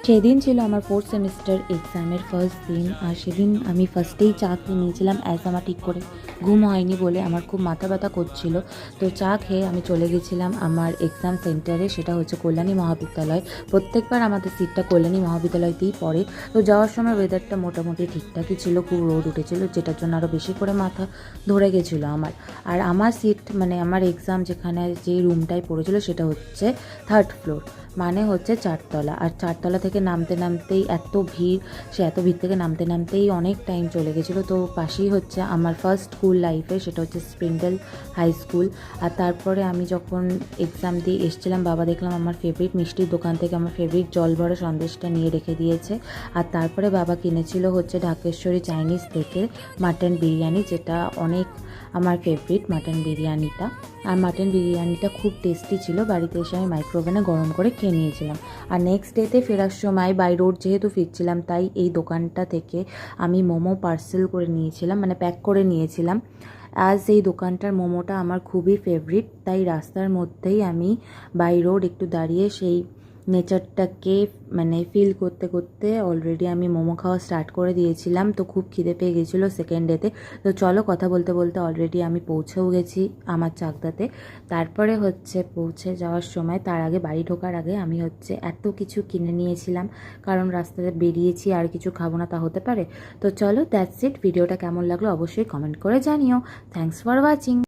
সেদিন ছিল আমার 4th সেমিস্টার এক্সামের ফার্স্ট দিন। আর সেদিন আমি ফার্স্টেই চা খেয়ে নিয়েছিলাম, আমার ঠিক করে ঘুম হয়নি বলে আমার খুব মাথা ব্যথা করছিল। তো চা খেয়ে আমি চলে গেছিলাম আমার এক্সাম সেন্টারে, সেটা হচ্ছে কল্যাণী মহাবিদ্যালয়। প্রত্যেকবার আমাদের সিটটা কল্যাণী মহাবিদ্যালয়তেই পড়ে। তো যাওয়ার সময় ওয়েদারটা মোটামুটি ঠিকঠাকই ছিল, খুব রোদ উঠেছিল, যেটার জন্য আরও বেশি করে মাথা ধরে গেছিলো আমার। আর আমার সিট মানে আমার এক্সাম যেখানে যে রুমটায় পড়েছিল সেটা হচ্ছে 3rd ফ্লোর, মানে হচ্ছে 4তলা। আর 4তলা থেকে নামতে নামতেই এত ভিড়, এত ভিড় থেকে নামতে নামতেই অনেক টাইম চলে গেছিলো। তো পাশেই হচ্ছে আমার ফার্স্ট স্কুল লাইফে, সেটা হচ্ছে স্প্রিংডেল হাই স্কুল। আর তারপরে আমি যখন এক্সাম দিয়ে এসেছিলাম, বাবা দেখলাম আমার ফেভারিট মিষ্টির দোকান থেকে আমার ফেভারিট জল ভরা সন্দেশটা নিয়ে রেখে দিয়েছে। আর তারপরে বাবা কিনেছিল হচ্ছে ঢাকেশ্বরী চাইনিজ থেকে মাটন বিরিয়ানি, যেটা অনেক আমার ফেভারিট মাটন বিরিয়ানিটা। আর মাটন বিরিয়ানিটা খুব টেস্টি ছিল। বাড়িতে এসে আমি মাইক্রোওভেনে গরম করে খেয়ে নিয়েছিলাম। আর নেক্সট ডেতে ফেরার সময় বাই রোড যেহেতু ফিরছিলাম, তাই এই দোকানটা থেকে আমি মোমো পার্সেল করে নিয়েছিলাম, মানে প্যাক করে নিয়েছিলাম। এই দোকানটার মোমোটা আমার খুবই ফেভারিট, তাই রাস্তার মধ্যেই আমি বাই রোড একটু দাঁড়িয়ে সেই নেচারটাকে মানে ফিল করতে করতে অলরেডি আমি মোমো খাওয়া স্টার্ট করে দিয়েছিলাম। তো খুব খিদে পেয়ে গেছিলো সেকেন্ড ডেতে। তো চলো, কথা বলতে বলতে অলরেডি আমি পৌঁছেও গেছি আমার চাকদাতে। তারপরে হচ্ছে পৌঁছে যাওয়ার সময়, তার আগে বাড়ি ঢোকার আগে আমি হচ্ছে এত কিছু কিনে নিয়েছিলাম, কারণ রাস্তাতে বেরিয়েছি আর কিছু খাবো না তা হতে পারে। তো চলো, দ্যাটস ইট। ভিডিওটা কেমন লাগলো অবশ্যই কমেন্ট করে জানিও। Thanks for watching.